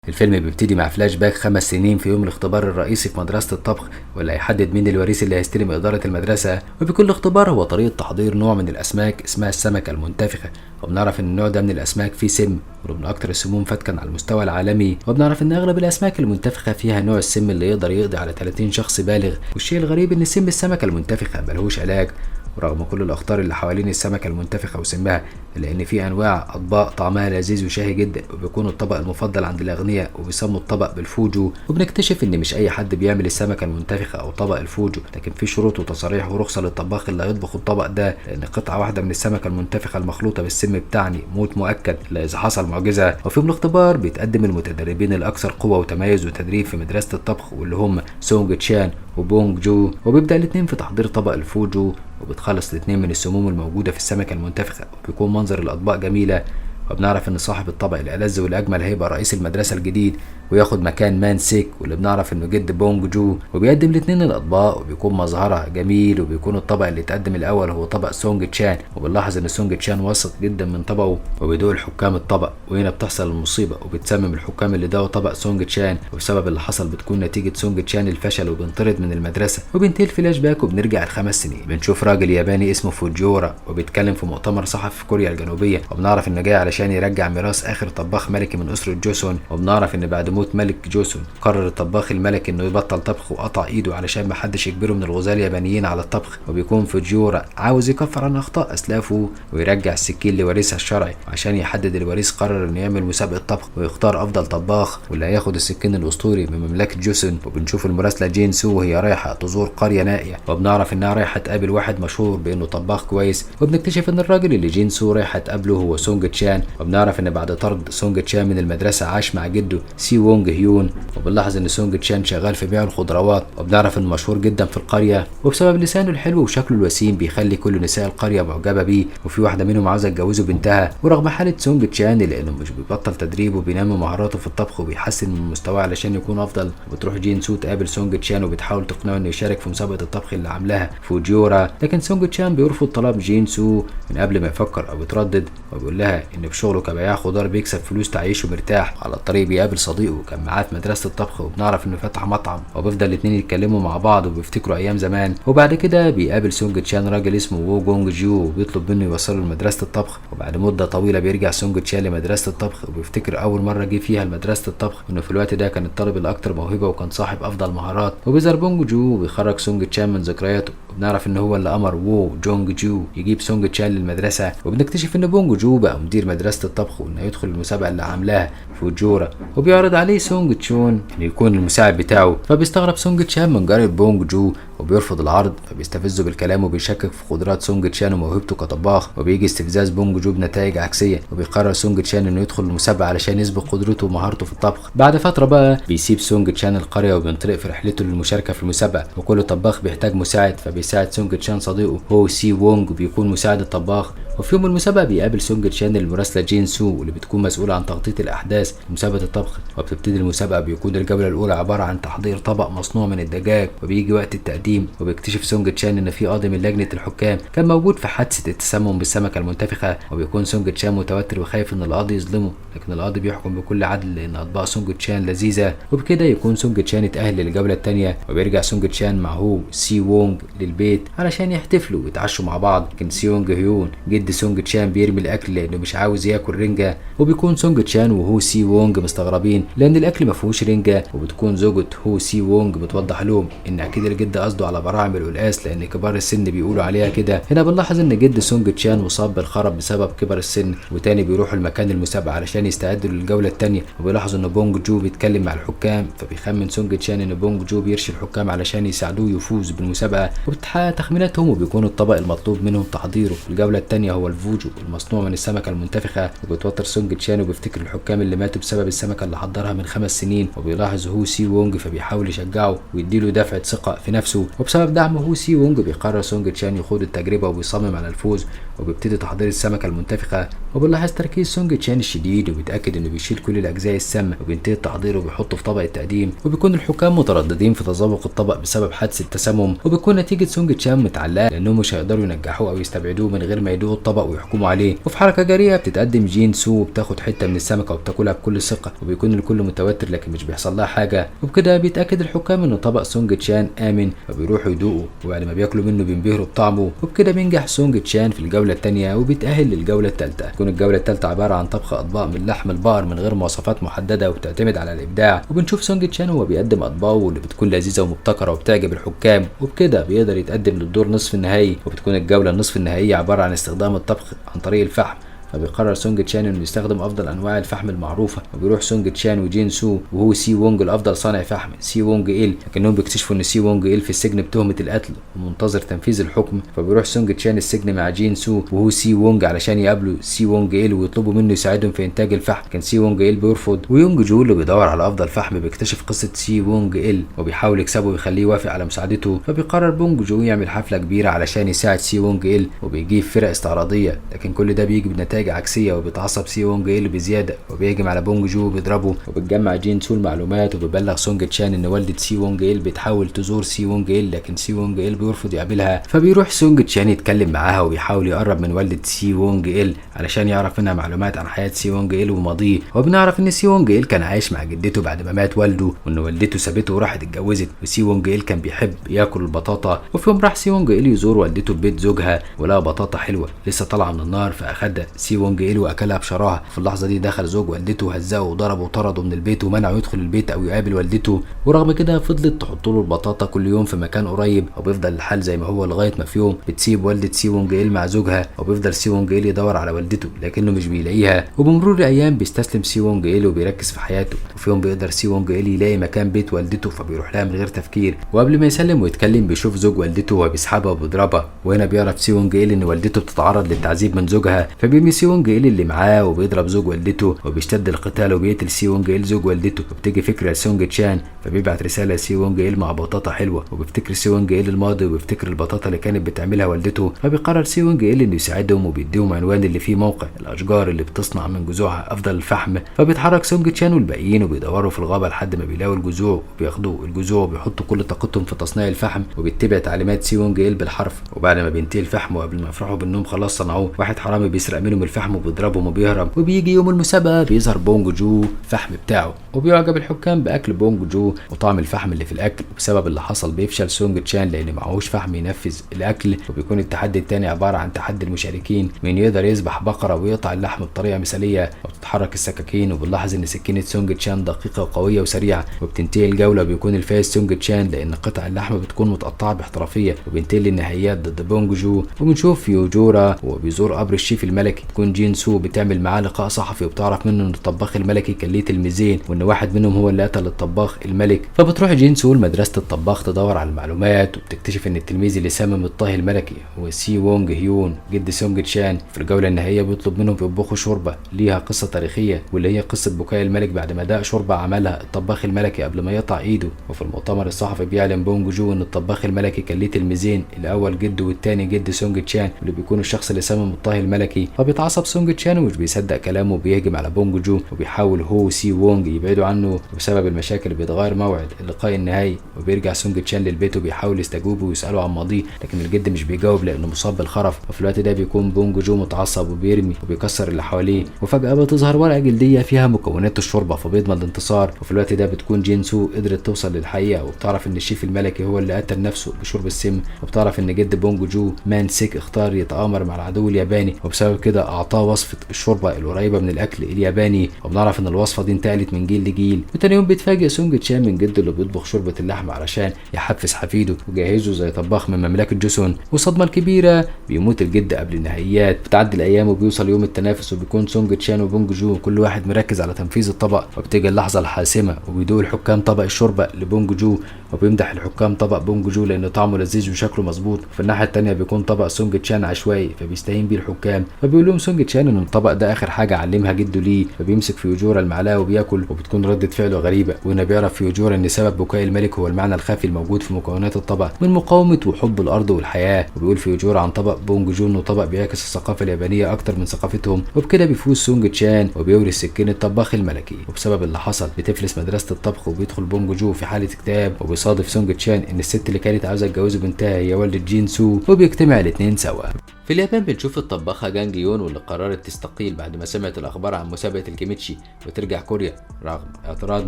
الفيلم بيبتدي مع فلاش باك 5 سنين في يوم الاختبار الرئيسي في مدرسة الطبخ، واللي هيحدد مين الوريث اللي هيستلم إدارة المدرسة. وبكل اختبار هو طريقة تحضير نوع من الأسماك اسمها السمكة المنتفخة، وبنعرف إن النوع ده من الأسماك فيه سم ومن أكتر السموم فتكا على المستوى العالمي. وبنعرف إن أغلب الأسماك المنتفخة فيها نوع السم اللي يقدر يقضي على 30 شخص بالغ. والشيء الغريب إن سم السمكة المنتفخة ملهوش علاج، ورغم كل الأخطار اللي حوالين السمكة المنتفخة وسمها، إلا إن في أنواع أطباق طعمها لذيذ وشهي جدا، وبيكون الطبق المفضل عند الأغنياء وبيسموا الطبق بالفوجو. وبنكتشف إن مش أي حد بيعمل السمكة المنتفخة أو طبق الفوجو، لكن في شروط وتصاريح ورخصة للطباخ اللي هيطبخ الطبق ده، لأن قطعة واحدة من السمكة المنتفخة المخلوطة بالسم بتاعني موت مؤكد إلا إذا حصل معجزة. وفي الاختبار بيتقدم المتدربين الأكثر قوة وتميز وتدريب في مدرسة الطبخ، واللي هم سونج تشان وبونج جو. وبيبدأ الاتنين في تحضير طبق الفوجو، وبتخلص الاتنين من السموم الموجودة في السمكة المنتفخة، وبيكون منظر الأطباق جميلة. وبنعرف إن صاحب الطبق الألذ والأجمل هيبقى رئيس المدرسة الجديد، وياخد مكان مان سيك، واللي بنعرف إنه جد بونج جو. وبيقدم الاتنين الأطباق، وبيكون مظهرها جميل. وبيكون الطبق اللي اتقدم الأول هو طبق سونج تشان، وبنلاحظ إن سونج تشان واثق جدا من طبقه، وبيدوق الحكام الطبق. وهنا بتحصل المصيبة، وبتسمم الحكام اللي داقوا طبق سونج تشان، وبسبب اللي حصل بتكون نتيجة سونج تشان الفشل، وبينطرد من المدرسة. وبينتهي الفلاش باك وبنرجع ل5 سنين، بنشوف راجل ياباني اسمه فوجيورا وبيتكلم في مؤتمر صحفي في كوريا الجنوبية، وبنعرف إنه جاي علشان يرجع ميراث آخر طباخ ملكي من أسرة جوسون. وبنعرف إن بعد موت ملك جوسون قرر الطباخ الملكي إنه يبطل طبخ وقطع إيده علشان محدش يجبره من الغزاة اليابانيين على الطبخ. وبيكون فوجيورا عاوز يكفر عن أخطاء أسلافه ويرجع السكين لوريثها الشرعي. وعشان يحدد الوريث قرر إنه يعمل مسابقة طبخ ويختار أفضل طباخ، واللي هياخد السكين الأسطوري من مملكة جوسون. وبنشوف المراسلة جين سو وهي رايحة تزور قرية نائية، وبنعرف إنها رايحة تقابل واحد مشهور بإنه طباخ كويس. وبنكتشف إن الراجل اللي جين سو رايحة تقابله هو سونج تشان. وبنعرف إن بعد طرد سونج تشان من المدرسة عاش مع جده سي وونج هيون. وبنلاحظ إن سونج تشان شغال في بيع الخضروات، وبنعرف إنه مشهور جدا في القرية، وبسبب لسانه الحلو وشكله الوسيم بيخلي كل نساء القرية معجبة بيه. وفي واحدة منهم عاوزة تجوزه بنتها. ورغم حالة سونج تشان لأنه مش بيبطل تدريب وبينمي مهاراته في الطبخ وبيحسن من مستواه علشان يكون أفضل، وبتروح جين سو تقابل سونج تشان وبتحاول تقنعه إنه يشارك في مسابقة الطبخ اللي عاملاها فوجيورا. لكن سونج تشان بيرفض طلب جين سو من قبل ما يفكر أو يتردد، وبيقول لها إن بشغله كبياع خضار بيكسب فلوس تعيشه مرتاح. على الطريق بيقابل صديقه كان معاه في مدرسة الطبخ، وبنعرف إنه فتح مطعم، وبيفضل الاتنين يتكلموا مع بعض وبيفتكروا أيام زمان. وبعد كده بيقابل سونج تشان راجل اسمه وو جونج جو، وبيطلب منه يوصله لمدرسة الطبخ. وبعد مدة طويلة بيرجع سونج تشان لمدرسة الطبخ، وبيفتكر أول مرة جه فيها لمدرسة الطبخ إنه في الوقت ده كان الطالب الأكثر موهبة وكان صاحب أفضل مهارات. وبيظهر بونج جو وبيخرج سونج تشان من ذكرياته، وبنعرف إن هو اللي أمر وو جونج جو يجيب سونج تشان للمدرسة. وبنكتشف إن بونج جو بقى مدير مدرسة الطبخ، وإنه يدخل المسابقة اللي عاملاها فوجيورا. وبيعرض عليه سونج تشون إنه يكون المساعد بتاعه، فبيستغرب سونج تشان من جارة بونج جو وبيرفض العرض، فبيستفزه بالكلام وبيشكك في قدرات سونج تشان وموهبته كطباخ. وبيجي استفزاز بونج جو بنتائج عكسيه، وبيقرر سونج تشان انه يدخل المسابقه علشان يثبت قدرته ومهارته في الطبخ. بعد فتره بقى بيسيب سونج تشان القريه وبينطلق في رحلته للمشاركه في المسابقه، وكل طباخ بيحتاج مساعد، فبيساعد سونج تشان صديقه هو سي وونج وبيكون مساعد الطباخ. وفي يوم المسابقه بيقابل سونج تشان المراسله جين سو واللي بتكون مسؤوله عن تغطيه الاحداث في مسابقه الطبخ. وبتبتدي المسابقه بيكون الجوله الاولى عباره عن تحضير طبق مصنوع من الدجاج، وبيجي وقت التقديم وبيكتشف سونج تشان ان في قاضي من لجنه الحكام كان موجود في حادثه التسمم بالسمكه المنتفخه. وبيكون سونج تشان متوتر وخايف ان القاضي يظلمه، لكن القاضي بيحكم بكل عدل لان اطباق سونج تشان لذيذه. وبكده يكون سونج تشان اتاهل للجوله الثانيه، وبيرجع سونج تشان مع هو سي وونج للبيت علشان يحتفلوا ويتعشوا مع بعض. لكن سي وونج هيون جد سونج تشان بيرمي الاكل لانه مش عاوز ياكل رنجه، وبيكون سونج تشان وهو سي وونج مستغربين لان الاكل ما فيهوش رنجه. وبتكون زوجة هو سي وونج بتوضح لهم ان اكيد الجد قصده على براعم القلقاس لان كبار السن بيقولوا عليها كده. هنا بنلاحظ ان جد سونج تشان مصاب بالخرب بسبب كبر السن، وتاني بيروحوا المكان المسابقه علشان يستعدوا للجوله الثانيه. وبيلاحظوا ان بونج جو بيتكلم مع الحكام، فبيخمن سونج تشان ان بونج جو بيرشي الحكام علشان يساعدوه يفوز بالمسابقه. وبتحقق تخميناتهم، وبيكون الطبق المطلوب منهم تحضيره في الجوله الثانيه هو الفوجو المصنوع من السمكه المنتفخه. وبيتوتر سونج تشان وبيفتكر الحكام اللي ماتوا بسبب السمكه اللي حضرها من 5 سنين. وبيلاحظ هو سي وونج فبيحاول يشجعه ويديله دفعه ثقه في نفسه. سو. وبسبب دعم هو سي وونج بيقرر سونج تشان يخوض التجربة وبيصمم على الفوز، وبيبتدي تحضير السمكة المنتفخة. وبنلاحظ تركيز سونج تشان الشديد وبيتأكد انه بيشيل كل الاجزاء السامة، وبينتهي التحضير وبيحطه في طبق التقديم. وبيكون الحكام مترددين في تذوق الطبق بسبب حادث التسمم، وبيكون نتيجة سونج تشان متعلقة لانهم مش هيقدروا ينجحوه او يستبعدوه من غير ما يدوقوا الطبق ويحكموا عليه. وفي حركة جريئة بتتقدم جين سو وبتاخد حتة من السمكة وبتاكلها بكل ثقة، وبيكون الكل متوتر لكن مش بيحصل لها حاجة. وبكده بيتأكد الحكام ان طبق سونج تشان آمن، فبيروحوا يدوقوا، وبعد ما بياكلوا منه بينبهروا بطعمه. وبكده بينجح سونج تشان في الجولة الثانية وبيتأهل للجولة الثالثة. تكون الجولة الثالثة عبارة عن طبخ أطباق من لحم البقر من غير مواصفات محددة وبتعتمد على الإبداع. وبنشوف سونج تشان وهو بيقدم أطباقه اللي بتكون لذيذة ومبتكرة وبتعجب الحكام، وبكده بيقدر يتقدم للدور نصف النهائي. وبتكون الجولة النصف النهائية عبارة عن استخدام الطبخ عن طريق الفحم، فبيقرر سونج تشان انه يستخدم افضل انواع الفحم المعروفه. وبيروح سونج تشان وجين سو وهو سي وونج لافضل صانع فحم سي وونج إيل، لكنهم بيكتشفوا ان سي وونج إيل في السجن بتهمه القتل ومنتظر تنفيذ الحكم. فبيروح سونج تشان السجن مع جين سو وهو سي وونج علشان يقابلوا سي وونج إيل ويطلبوا منه يساعدهم في انتاج الفحم، لكن سي وونج إيل بيرفض. ويونج جو اللي بيدور على افضل فحم بيكتشف قصه سي وونج إيل وبيحاول يكسبه ويخليه يوافق على مساعدته. فبيقرر بونج جو يعمل حفله كبيره علشان يساعد سي وونج إيل، وبيجيب فرق استعراضيه، لكن كل ده بيجي بنتائج عكسيه. وبيتعصب سي وونج إيل بزياده وبيهجم على بونج جو وبيضربه. وبتجمع جين سو المعلومات وبيبلغ سونج تشان ان والده سي وونج إيل بتحاول تزور سي وونج إيل، لكن سي وونج إيل بيرفض يقابلها. فبيروح سونج تشان يتكلم معاها وبيحاول يقرب من والده سي وونج إيل علشان يعرف منها معلومات عن حياه سي وونج إيل وماضيه. وبنعرف ان سي وونج إيل كان عايش مع جدته بعد ما مات والده، وان والدته سابته وراحت اتجوزت. وسي وونج إيل كان بيحب ياكل البطاطا. وفي يوم راح سي وونج إيل يزور والدته ببيت زوجها ولقى بطاطا حلوه لسه طالعه من النار، فاخدها سي وونج إيل واكلها بشراهه. في اللحظه دي دخل زوج والدته وهزقه وضربه وطرده من البيت ومنعه يدخل البيت او يقابل والدته. ورغم كده فضلت تحط له البطاطا كل يوم في مكان قريب، وبيفضل الحال زي ما هو لغايه ما في يوم بتسيب والده سي وونج إيل مع زوجها، وبيفضل سي وونج إيل يدور على والدته لكنه مش بيلاقيها. وبمرور الايام بيستسلم سي وونج إيل وبيركز في حياته. وفي يوم بيقدر سي وونج إيل يلاقي مكان بيت والدته، فبيروح لها من غير تفكير. وقبل ما يسلم ويتكلم بيشوف زوج والدته وهو بيسحبها وبيضربها. وهنا بيعرف سي وونج إيل ان والدته بتتعرض للتعذيب من زوجها، فبيرمي سي وونج إيل اللي معاه وبيضرب زوج والدته، وبيشتد القتال وبيقتل سي وونج إيل زوج والدته. وبتيجي فكره لسونج تشان، فبيبعت رساله لسي وونج إيل مع بطاطا حلوه، وبيفتكر سي وونج إيل الماضي وبيفتكر البطاطا اللي كانت بتعملها والدته. فبيقرر سي وونج إيل انه يساعدهم وبيديهم عنوان اللي فيه موقع الاشجار اللي بتصنع من جذوعها افضل الفحم. فبيتحرك سونج تشان والباقيين وبيدوروا في الغابه لحد ما بيلاقوا الجذوع، وبياخدوا الجذوع وبيحطوا كل طاقتهم في تصنيع الفحم، وبيتبع تعليمات سي وونج إيل بالحرف. وبعد ما بينتهي الفحم وقبل ما يفرحوا بانهم خلاص صنعوه، واحد حرامي بيسرق منهم الفحم وبيضربهم وبيهرب. وبيجي يوم المسابقه بيظهر بونج جو فحم بتاعه، وبيعجب الحكام باكل بونج جو وطعم الفحم اللي في الاكل. وبسبب اللي حصل بيفشل سونج تشان لان معهوش فحم ينفذ الاكل. وبيكون التحدي الثاني عباره عن تحدي المشاركين مين يقدر يذبح بقره ويقطع اللحم بطريقه مثاليه. وبتتحرك السكاكين، وبنلاحظ ان سكينه سونج تشان دقيقه وقويه وسريعه. وبتنتهي الجوله وبيكون الفائز سونج تشان لان قطع اللحم بتكون متقطعه باحترافيه. وبينتهي النهائيات ضد بونج جو. وبنشوف يوجورا وبيزور قبر الشيف الملكي. تكون جين سو بتعمل معاه لقاء صحفي وبتعرف منه ان الطباخ الملكي كان ليه تلميذين، وان واحد منهم هو اللي قتل الطباخ الملك. فبتروح جين سو لمدرسه الطباخ تدور على المعلومات، وبتكتشف ان التلميذ اللي سمم الطهي الملكي هو سي وونج هيون جد سونج تشان. في الجوله النهائيه بيطلب منهم يطبخوا شوربه ليها قصه تاريخيه، واللي هي قصه بكاء الملك بعد ما داق شوربه عملها الطباخ الملكي قبل ما يقطع ايده. وفي المؤتمر الصحفي بيعلن بونج جو ان الطباخ الملكي كان ليه تلميذين، الاول جد والثاني جد سونج تشان، واللي بيكون الشخص اللي سمم الطهي الملكي. فبيتعصب سونج تشان ومش بيصدق كلامه وبيهجم على بونج جو، وبيحاول هو وسي وونج يبعدوا عنه. وبسبب المشاكل بيتغير موعد اللقاء النهائي، وبيرجع سونج تشان للبيت وبيحاول يستجوبه ويساله عن ماضيه، لكن الجد مش بيجاوب لانه مصاب بالخرف. وفي الوقت ده بيكون بونج جو متعصب وبيرمي وبيكسر اللي حواليه. وفجاه بتظهر ورقه جلديه فيها مكونات الشوربه، فبيضمن الانتصار. وفي الوقت ده بتكون جين سو قدرت توصل للحقيقه، وبتعرف ان الشيف الملكي هو اللي قتل نفسه بشرب السم. وبتعرف ان جد بونج جو مان سيك اختار يتآمر مع العدو الياباني، وبسبب كده اعطاه وصفه الشوربه القريبه من الاكل الياباني. وبنعرف ان الوصفه دي انتقلت من جيل لجيل. وتاني يوم بيتفاجئ سونج تشان من جده اللي بيطبخ شوربه اللحم علشان يحفز حفيده وجهزه زي طباخ من مملكه جوسون. والصدمه الكبيره بيموت الجد قبل النهائيات. بتعدي الايام وبيوصل يوم التنافس، وبيكون سونج تشان وبونج جو كل واحد مركز على تنفيذ الطبق. وبتيجي اللحظه الحاسمه وبيدوق الحكام طبق الشوربه لبونج جو، وبيمدح الحكام طبق بونج جو لان طعمه لذيذ وشكله مظبوط. وفي الناحيه الثانيه بيكون طبق سونج تشان عشوائي، فبيستهين بيه الحكام. فبيقول لهم سونج تشان ان الطبق ده اخر حاجه علمها جده ليه، فبيمسك فيوجورا المعلقه وبياكل، وبتكون ردة فعله غريبه. وهنا بيعرف فيوجورا ان سبب بكاء الملك هو المعنى الخفي الموجود في مكونات الطبق من مقاومه وحب الارض والحياه. وبيقول فيوجورا عن طبق بونج جو انه طبق بيعكس الثقافه اليابانيه اكتر من ثقافتهم. وبكده بيفوز سونج تشان وبيورث سكين الطباخ الملكي. وبسبب اللي حصل بتفلس مدرسه الطبخ وبيدخل بونج جو في حاله اكتئاب. وبيصادف سونج تشان ان الست اللي كانت عاوزه تجوزه بنتها هي والدة جين سو، وبيجتمع الاثنين سوا. في اليابان بنشوف الطباخه جانج يون واللي قررت تستقيل بعد ما سمعت الاخبار عن مسابقه الكيميتشي وترجع كوريا رغم اعتراض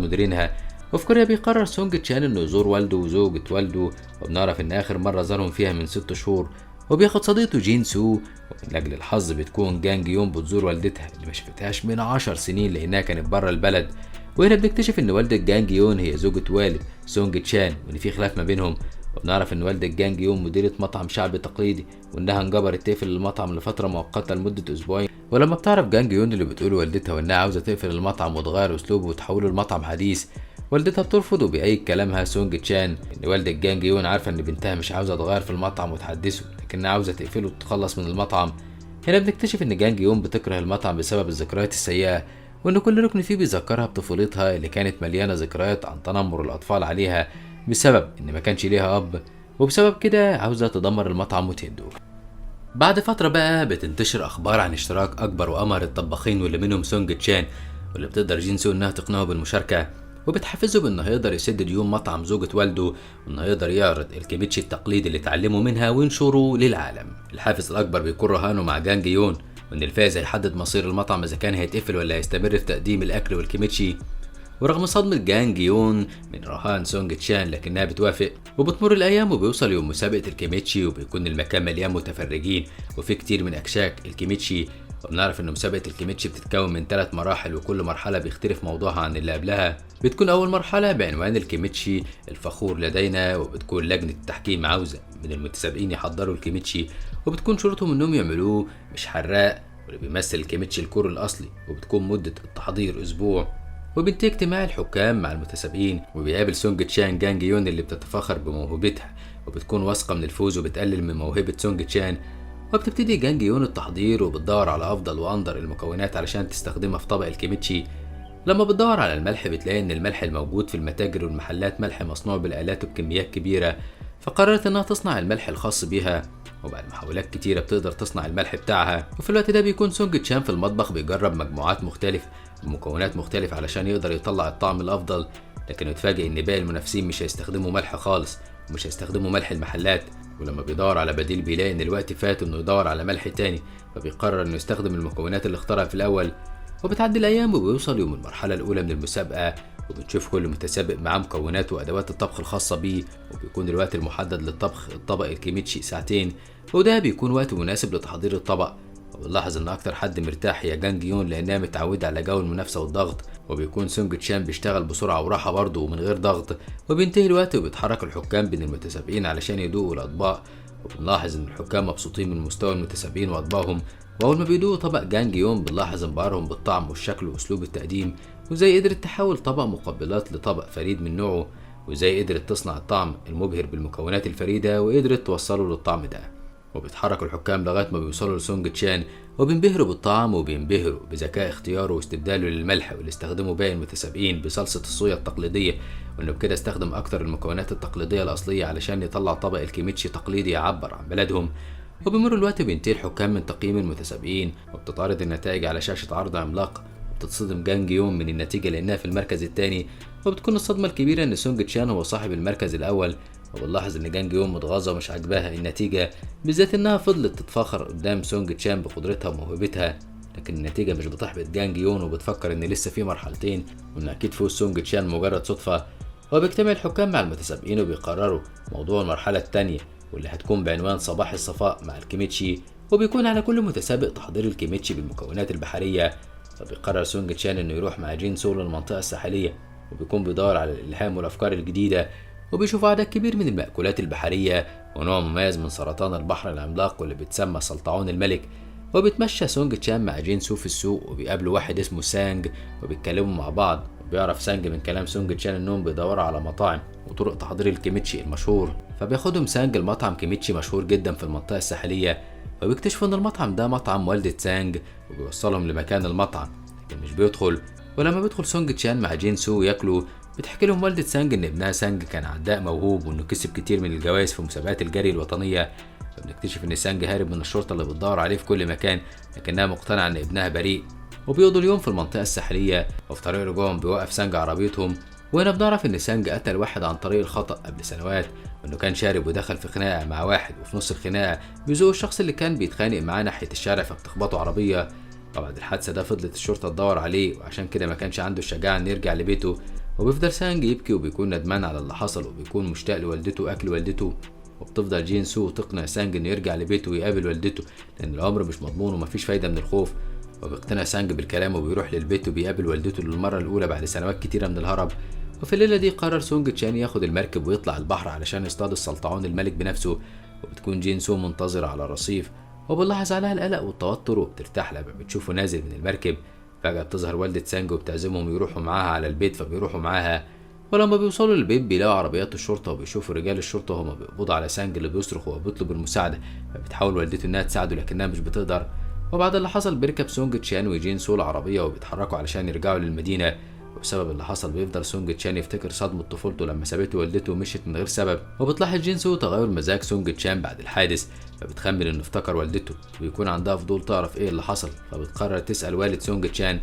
مديرينها. وفي كوريا بيقرر سونج تشان انه يزور والده وزوجة والده، وبنعرف ان اخر مره زارهم فيها من 6 شهور. وبياخد صديقته جين سو، ومن اجل الحظ بتكون جانج يون بتزور والدتها اللي ما شفتهاش من 10 سنين لانها كانت بره البلد. وهنا بنكتشف ان والدة جانج يون هي زوجة والد سونج تشان وان في خلاف ما بينهم. وبنعرف ان والدة جانج يون مديرة مطعم شعبي تقليدي، وانها انجبرت تقفل المطعم لفترة مؤقتة لمدة اسبوعين. ولما بتعرف جانج يون اللي بتقوله والدتها وانها عاوزة تقفل المطعم وتغير اسلوبه وتحوله لمطعم حديث، والدتها بترفض وبيأيد كلامها سونج تشان ان والدة جانج يون عارفة ان بنتها مش عاوزة تغير في المطعم وتحدثه، لكنها عاوزة تقفله وتتخلص من المطعم. هنا بنكتشف ان جانج يون بتكره المطعم بسبب الذكريات السيئة، وان كل ركن فيه بيذكرها بطفولتها اللي كانت مليانة ذكريات عن تنمر الاطفال عليها بسبب ان ما كانش ليها اب، وبسبب كده عاوزة تدمر المطعم وتهده. بعد فترة بقى بتنتشر اخبار عن اشتراك اكبر وامهر الطباخين واللي منهم سونج تشان، واللي بتقدر جين سو انها تقنعه بالمشاركة، وبتحفزه بانه هيقدر يسد ديون مطعم زوجة والده، وانه هيقدر يعرض الكيميتشي التقليدي اللي اتعلمه منها وينشره للعالم. الحافز الاكبر بيكون رهانه مع جانج يون، وان الفائز هيحدد مصير المطعم اذا كان هيتقفل ولا هيستمر في تقديم الاكل والكيميتشي. ورغم صدمة جانج يون من رهان سونج تشان لكنها بتوافق. وبتمر الايام وبيوصل يوم مسابقة الكيميتشي، وبيكون المكان مليان متفرجين وفي كتير من اكشاك الكيميتشي. وبنعرف ان مسابقة الكيميتشي بتتكون من 3 مراحل، وكل مرحلة بيختلف موضوعها عن اللي قبلها. بتكون اول مرحلة بعنوان الكيميتشي الفخور لدينا، وبتكون لجنة التحكيم عاوزة من المتسابقين يحضروا الكيميتشي، وبتكون شروطهم انهم يعملوه مش حراق واللي بيمثل الكيميتشي الكوري الاصلي، وبتكون مدة التحضير اسبوع. وبينتهي اجتماع الحكام مع المتسابقين، وبيقابل سونج تشان جانج يون اللي بتتفاخر بموهبتها وبتكون واثقة من الفوز وبتقلل من موهبة سونج تشان. وبتبتدي جانج يون التحضير وبتدور على افضل واندر المكونات علشان تستخدمها في طبق الكيميتشي. لما بتدور على الملح بتلاقي ان الملح الموجود في المتاجر والمحلات ملح مصنوع بالآلات وبكميات كبيرة، فقررت انها تصنع الملح الخاص بيها. وبعد محاولات كتيرة بتقدر تصنع الملح بتاعها. وفي الوقت ده بيكون سونج تشان في المطبخ بيجرب مجموعات مختلفة ومكونات مختلفة علشان يقدر يطلع الطعم الافضل، لكن يتفاجئ ان باقي المنافسين مش هيستخدموا ملح خالص ومش هيستخدموا ملح المحلات. ولما بيدور على بديل بيلاقي ان الوقت فات انه يدور على ملح تاني، فبيقرر انه يستخدم المكونات اللي اختارها في الاول. وبتعدي الايام وبيوصل يوم المرحلة الاولى من المسابقة، وبنشوف كل متسابق معاه مكونات وادوات الطبخ الخاصة بيه. وبيكون الوقت المحدد للطبخ الطبق الكيميتشي 2 ساعات، وده بيكون وقت مناسب لتحضير الطبق. وبنلاحظ ان اكتر حد مرتاح هي جانج يون لانها متعودة على جو المنافسة والضغط، وبيكون سونج تشان بيشتغل بسرعة وراحة برضه ومن غير ضغط. وبينتهي الوقت وبيتحرك الحكام بين المتسابقين علشان يدوقوا الاطباق، وبنلاحظ ان الحكام مبسوطين من مستوى المتسابقين واطباقهم. واول ما بيدوقوا طبق جانج يون بنلاحظ انبهارهم بالطعم والشكل واسلوب التقديم، وازاي قدرت تحول طبق مقبلات لطبق فريد من نوعه، وازاي قدرت تصنع الطعم المبهر بالمكونات الفريدة وقدرت توصله للطعم ده. وبيتحرك الحكام لغاية ما بيوصلوا لسونج تشان، وبينبهروا بالطعم وبينبهروا بذكاء اختياره واستبداله للملح واللي استخدموا باقي المتسابقين بصلصة الصويا التقليدية، وانه بكده استخدم اكتر المكونات التقليدية الاصلية علشان يطلع طبق الكيميتشي تقليدي يعبر عن بلدهم. وبمر الوقت بينتهي الحكام من تقييم المتسابقين، وبتتعرض النتائج على شاشة عرض عملاق. وبتتصدم جانج يون من النتيجة لانها في المركز الثاني، وبتكون الصدمة الكبيرة ان سونج تشان هو صاحب المركز الاول. وبنلاحظ ان جانج يون متغاظة ومش عاجباها النتيجة، بالذات انها فضلت تتفاخر قدام سونج تشان بقدرتها وموهبتها. لكن النتيجة مش بتحبط جانج يون، وبتفكر ان لسه في مرحلتين وان اكيد فوز سونج تشان مجرد صدفة. وبيجتمع الحكام مع المتسابقين وبيقرروا موضوع المرحلة الثانية واللي هتكون بعنوان صباح الصفاء مع الكيميتشي. وبيكون على كل متسابق تحضير الكيميتشي بالمكونات البحرية. فبيقرر سونج تشان انه يروح مع جين سو للمنطقة الساحلية، وبيكون بيدور على الالهام والافكار الجديدة، وبيشوف عدد كبير من المأكولات البحرية ونوع مميز من سرطان البحر العملاق واللي بيتسمى سلطعون الملك. وبيتمشى سونج تشان مع جين سو في السوق، وبيقابلوا واحد اسمه سانج وبيتكلموا مع بعض. وبيعرف سانج من كلام سونج تشان انهم بيدوروا على مطاعم وطرق تحضير الكيميتشي المشهور، فبياخدهم سانج المطعم كيميتشي مشهور جدا في المنطقة الساحلية، وبيكتشفوا ان المطعم ده مطعم والدة سانج وبيوصلهم لمكان المطعم، لكن مش بيدخل. ولما بيدخل سونج تشان مع جين سو ياكلوا، بتحكي لهم والدة سانج ان ابنها سانج كان عداء موهوب وانه كسب كتير من الجوائز في مسابقات الجري الوطنية. فبنكتشف ان سانج هارب من الشرطة اللي بتدور عليه في كل مكان، لكنها مقتنعة ان ابنها بريء. وبيقضوا اليوم في المنطقة الساحلية، وفي طريق رجوعهم بيوقف سانج عربيتهم، وهنا بنعرف ان سانج قتل واحد عن طريق الخطأ قبل سنوات، وانه كان شارب ودخل في خناقة مع واحد، وفي نص الخناقة بيزوق الشخص اللي كان بيتخانق معاه ناحية الشارع فبتخبطه عربية. وبعد الحادثة ده فضلت الشرطة تدور عليه، وعشان كده ما كانش عنده الشجاعة انه يرجع لبيته، وبيفضل سانج يبكي وبيكون ندمان على اللي حصل، وبيكون مشتاق لوالدته واكل والدته. وبتفضل جين سو تقنع سانج انه يرجع لبيته ويقابل والدته، لان الامر مش مضمون ومفيش فايدة من الخوف. وبيقتنع سانج بالكلام وبيروح للبيت وبيقابل والدته للمرة الأولى بعد سنوات كتيرة من الهرب. وفي الليلة دي قرر سونج تشان ياخد المركب ويطلع البحر علشان يصطاد السلطعون الملك بنفسه، وبتكون جين سو منتظرة على الرصيف وبنلاحظ عليها القلق والتوتر، وبترتاح لما بتشوفه نازل من المركب. فجأة بتظهر والدة سانج وبتعزمهم يروحوا معاها على البيت، فبيروحوا معاها. ولما بيوصلوا للبيت بيلاقوا عربيات الشرطة، وبيشوفوا رجال الشرطة وهما بيقبضوا على سانج اللي بيصرخ وبيطلب المساعدة، فبتحاول والدته انها تساعده لكنها مش بتقدر. وبعد اللي حصل بيركب سونج تشان وجين سو العربية وبيتحركوا علشان يرجعوا للمدينة. وبسبب اللي حصل بيفضل سونج تشان يفتكر صدمة طفولته لما سابته والدته ومشيت من غير سبب. وبتلاحظ جين سو تغير مزاج سونج تشان بعد الحادث، فبتخمن انه افتكر والدته، وبيكون عندها فضول تعرف ايه اللي حصل، فبتقرر تسأل والد سونج تشان.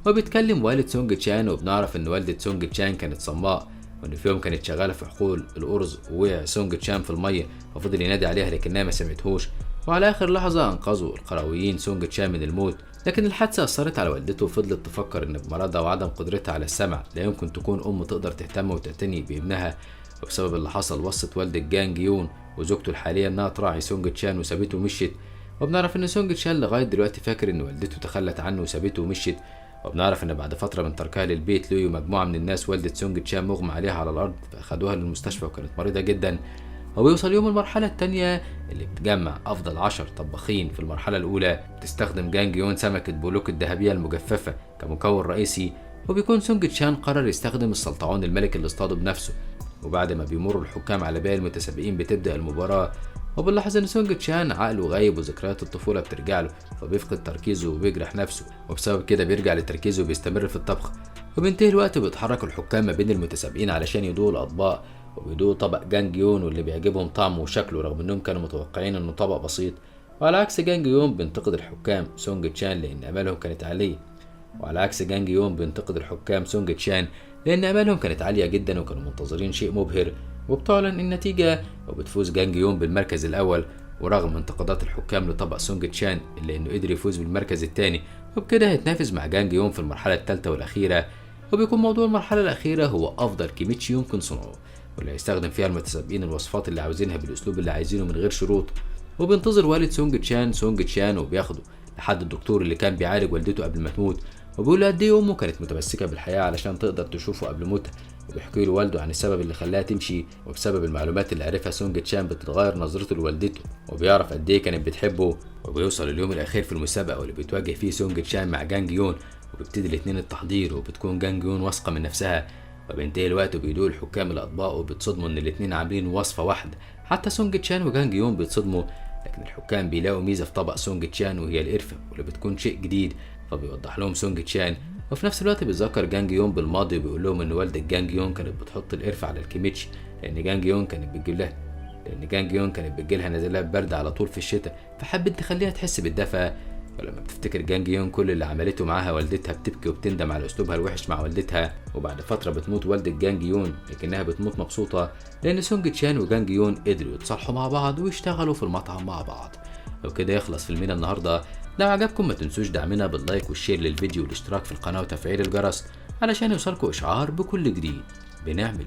وبيتكلم والد سونج تشان، وبنعرف ان والدة سونج تشان كانت صماء، وان في يوم كانت شغالة في حقول الأرز ووقع سونج تشان في المية، ففضل ينادي عليها لكنها ما سمعتهوش. وعلى آخر لحظة أنقذوا القرويين سونج تشان من الموت، لكن الحادثة أثرت على والدته وفضلت تفكر إن بمرضها وعدم قدرتها على السمع لا يمكن تكون أم تقدر تهتم وتعتني بابنها. وبسبب اللي حصل وصت والدة جانج يون وزوجته الحالية إنها تراعي سونج تشان وسابته ومشيت. وبنعرف إن سونج تشان لغاية دلوقتي فاكر إن والدته تخلت عنه وسابته ومشيت. وبنعرف إن بعد فترة من تركها للبيت لقيوا مجموعة من الناس والدة سونج تشان مغمى عليها على الأرض، فأخدوها للمستشفى وكانت مريضة جدا. وبيوصل يوم المرحلة التانية اللي بتجمع أفضل 10 طباخين. في المرحلة الأولى بتستخدم جانج يون سمكة بولوك الذهبية المجففة كمكون رئيسي، وبيكون سونج تشان قرر يستخدم السلطعون الملك اللي اصطاده بنفسه. وبعد ما بيمر الحكام على باقي المتسابقين بتبدأ المباراة، وبنلاحظ ان سونج تشان عقله غايب وذكريات الطفولة بترجع له، فبيفقد تركيزه وبيجرح نفسه، وبسبب كده بيرجع لتركيزه وبيستمر في الطبخ. وبينتهي الوقت وبيتحرك الحكام ما بين المتسابقين علشان يدوقوا الأطباق، وبيدوقوا طبق جانج يون واللي بيعجبهم طعمه وشكله رغم انهم كانوا متوقعين انه طبق بسيط. وعلى عكس جانج يون بينتقد الحكام سونج تشان لان امالهم كانت عالية لان امالهم كانت عالية جدا وكانوا منتظرين شيء مبهر. وبتعلن النتيجة وبتفوز جانج يون بالمركز الاول، ورغم انتقادات الحكام لطبق سونج تشان الا انه قدر يفوز بالمركز الثاني، وبكده هيتنافس مع جانج يون في المرحلة الثالثة والاخيرة. وبيكون موضوع المرحلة الأخيرة هو أفضل كيميتشي يمكن صنعه، واللي هيستخدم فيها المتسابقين الوصفات اللي عاوزينها بالأسلوب اللي عايزينه من غير شروط. وبينتظر والد سونج تشان وبياخده لحد الدكتور اللي كان بيعالج والدته قبل ما تموت، وبيقول له قد ايه امه كانت متمسكه بالحياه علشان تقدر تشوفه قبل موتها. وبيحكي له والده عن السبب اللي خلاها تمشي، وبسبب المعلومات اللي عرفها سونج تشان بتتغير نظرته لوالدته، وبيعرف قد ايه كانت بتحبه. وبيوصل اليوم الاخير في المسابقه واللي بيتواجه فيه سونج تشان مع جانج يون، وبيبتدي الاثنين التحضير، وبتكون جانج يون واثقه من نفسها. وبينتهي الوقت وبيدوق الحكام الاطباق وبيتصدموا ان الاثنين عاملين وصفه واحده، حتى سونج تشان وجانج يون بيتصدموا، لكن الحكام بيلاقوا ميزه في طبق سونج تشان وهي القرفه واللي بتكون شيء جديد، فبيوضح لهم سونج تشان. وفي نفس الوقت بيذكر جانج يون بالماضي وبيقول لهم ان والدة جانج يون كانت بتحط القرفه على الكيميتشي لان جانج يون كانت بتجيلها نزلات برد على طول في الشتاء، فحبت تخليها تحس بالدفى. ولما بتفتكر جانج يون كل اللي عملته معاها والدتها بتبكي وبتندم على اسلوبها الوحش مع والدتها. وبعد فتره بتموت والدة جانج يون، لكنها بتموت مبسوطه لان سونج تشان وجانج يون قدروا يتصالحوا مع بعض ويشتغلوا في المطعم مع بعض. وكده يخلص فيلمنا النهارده. لو عجبكم ما تنسوش دعمنا باللايك والشير للفيديو والاشتراك في القناه وتفعيل الجرس علشان يوصلكوا اشعار بكل جديد بنعمله.